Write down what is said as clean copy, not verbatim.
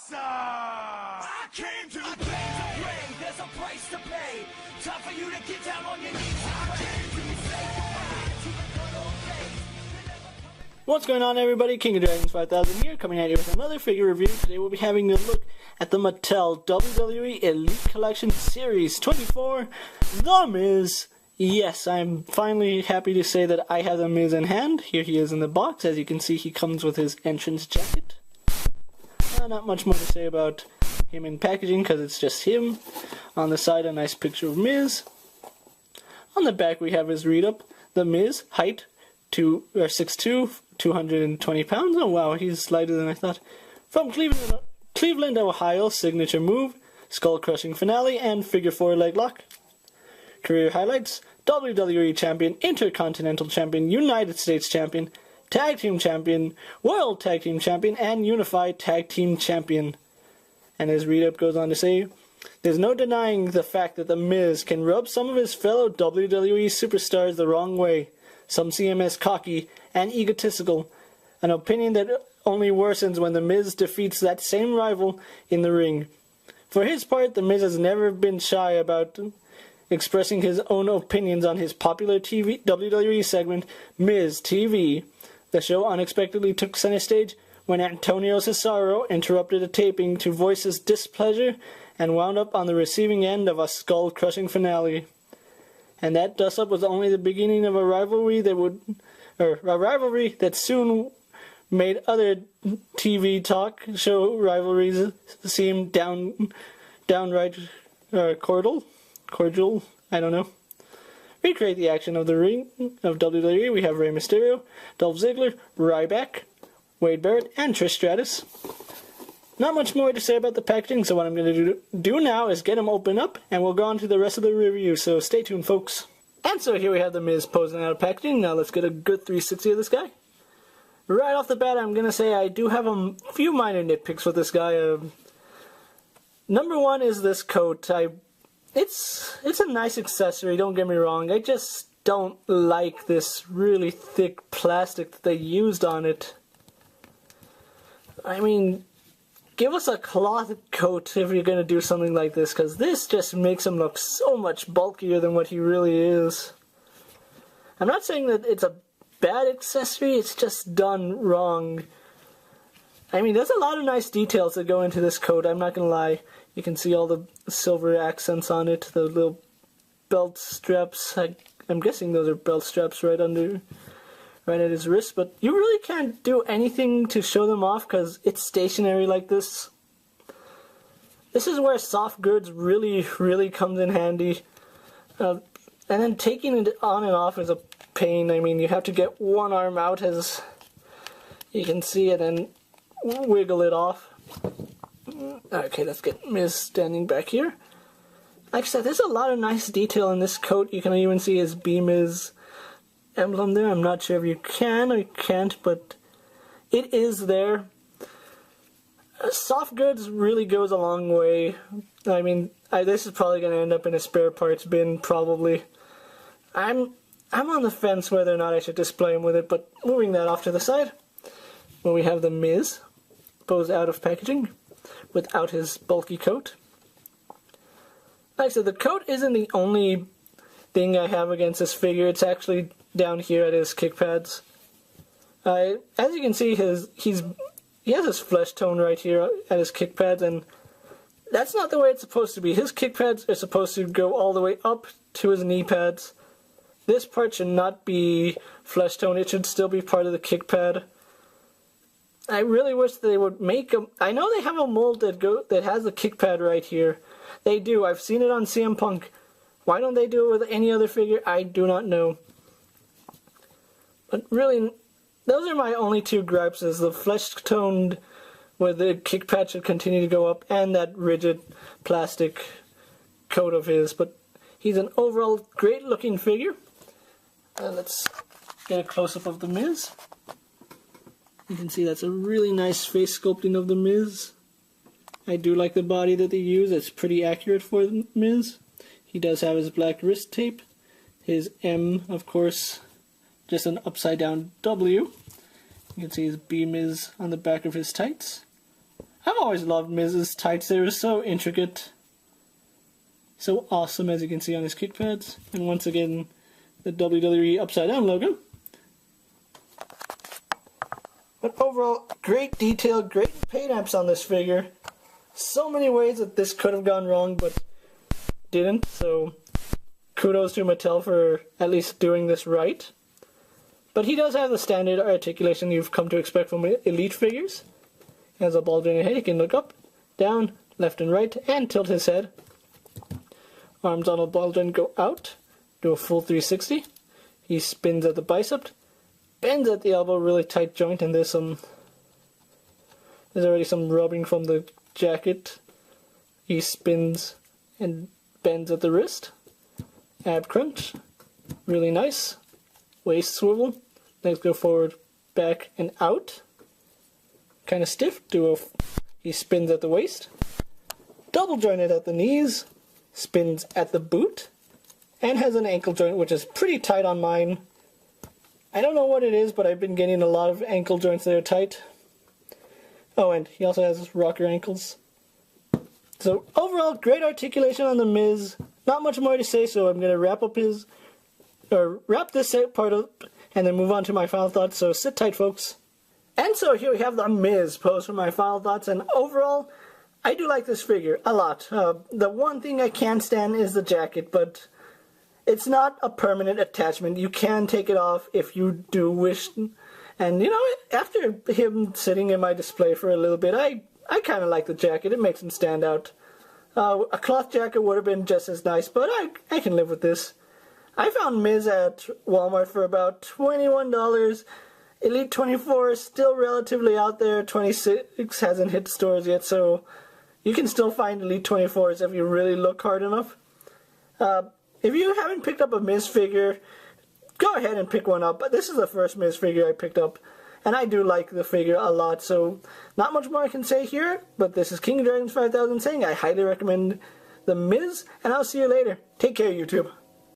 awesome! I came to play. There's a price to pay. Time for you to get down on your knees. I came to say goodbye to the good old days. What's going on, everybody? King of Dragons 5000 here, coming at you with another figure review. Today we'll be having a look at the Mattel WWE Elite Collection Series 24, The Miz. Yes, I'm finally happy to say that I have The Miz in hand. Here he is in the box. As you can see, he comes with his entrance jacket. Not much more to say about him in packaging because it's just him. On the side, a nice picture of Miz. On the back, we have his read-up. The Miz, height 6'2", 220 pounds. Oh wow, he's lighter than I thought. From Cleveland, Ohio, signature move, skull-crushing finale, and figure 4 leg lock. Career highlights: WWE Champion, Intercontinental Champion, United States Champion, Tag Team Champion, World Tag Team Champion, and Unified Tag Team Champion. And his read-up goes on to say, there's no denying the fact that The Miz can rub some of his fellow WWE superstars the wrong way. Some see him as cocky and egotistical, an opinion that only worsens when The Miz defeats that same rival in the ring. For his part, The Miz has never been shy about expressing his own opinions on his popular WWE segment, Miz TV. The show unexpectedly took center stage when Antonio Cesaro interrupted a taping to voice his displeasure and wound up on the receiving end of a skull-crushing finale. And that dust-up was only the beginning of a rivalry that soon made other TV talk show rivalries seem downright cordial. I don't know. Recreate the action of the ring of WWE. We have Rey Mysterio, Dolph Ziggler, Ryback, Wade Barrett, and Trish Stratus. Not much more to say about the packaging, so what I'm going to do now is get them open up, and we'll go on to the rest of the review, so stay tuned, folks. And so here we have The Miz posing out of packaging. Now let's get a good 360 of this guy. Right off the bat, I'm going to say I do have a few minor nitpicks with this guy. Number one is this coat. It's a nice accessory, don't get me wrong. I just don't like this really thick plastic that they used on it. I mean, give us a cloth coat if you're going to do something like this, because this just makes him look so much bulkier than what he really is. I'm not saying that it's a bad accessory, it's just done wrong. I mean, there's a lot of nice details that go into this coat, I'm not going to lie. You can see all the silver accents on it, the little belt straps. I'm guessing those are belt straps right at his wrist, but you really can't do anything to show them off because it's stationary like this. This is where soft goods really comes in handy. And then taking it on and off is a pain. I mean, you have to get one arm out, as you can see, and then wiggle it off. Okay, let's get Miz standing back here. Like I said, there's a lot of nice detail in this coat. You can even see his B-Miz emblem there. I'm not sure if you can or you can't, but it is there. Soft goods really goes a long way. I mean, this is probably going to end up in a spare parts bin, probably. I'm on the fence whether or not I should display him with it, but moving that off to the side, when we have The Miz posed out of packaging without his bulky coat. Like I said, the coat isn't the only thing I have against this figure. It's actually down here at his kick pads. As you can see, he has his flesh tone right here at his kick pads, and that's not the way it's supposed to be. His kick pads are supposed to go all the way up to his knee pads. This part should not be flesh tone. It should still be part of the kick pad. I really wish they would make them. I know they have a mold that has the kick pad right here. They do. I've seen it on CM Punk. Why don't they do it with any other figure? I do not know. But really, those are my only two gripes, is the flesh-toned where the kick pad should continue to go up, and that rigid plastic coat of his. But he's an overall great-looking figure. Let's get a close-up of The Miz. You can see that's a really nice face sculpting of The Miz. I do like the body that they use. It's pretty accurate for The Miz. He does have his black wrist tape. His M, of course, just an upside down W. You can see his B-Miz on the back of his tights. I've always loved Miz's tights. They were so intricate. So awesome, as you can see on his kick pads. And once again, the WWE upside down logo. But overall, great detail, great paint apps on this figure. So many ways that this could have gone wrong, but didn't. So kudos to Mattel for at least doing this right. But he does have the standard articulation you've come to expect from Elite figures. He has a ball jointed head. He can look up, down, left and right, and tilt his head. Arms on a ball joint go out, do a full 360. He spins at the bicep, bends at the elbow, really tight joint, and there's already some rubbing from the jacket. He spins and bends at the wrist. Ab crunch, really nice. Waist swivel, legs go forward, back, and out. Kind of stiff. He spins at the waist. Double jointed at the knees. Spins at the boot. And has an ankle joint, which is pretty tight on mine. I don't know what it is, but I've been getting a lot of ankle joints that are tight. Oh, and he also has rocker ankles. So overall, great articulation on the Miz. Not much more to say, so I'm going to wrap this part up and then move on to my final thoughts. So sit tight, folks. And so here we have the Miz pose for my final thoughts. And overall, I do like this figure a lot. The one thing I can't stand is the jacket, but it's not a permanent attachment. You can take it off if you do wish. And you know, after him sitting in my display for a little bit, I kind of like the jacket. It makes him stand out. A cloth jacket would have been just as nice, but I can live with this. I found Miz at Walmart for about $21. Elite 24 is still relatively out there. 26 hasn't hit stores yet, so you can still find Elite 24s if you really look hard enough. If you haven't picked up a Miz figure, go ahead and pick one up. But this is the first Miz figure I picked up, and I do like the figure a lot, so not much more I can say here, but this is King of Dragons 5000 saying I highly recommend the Miz, and I'll see you later. Take care, YouTube.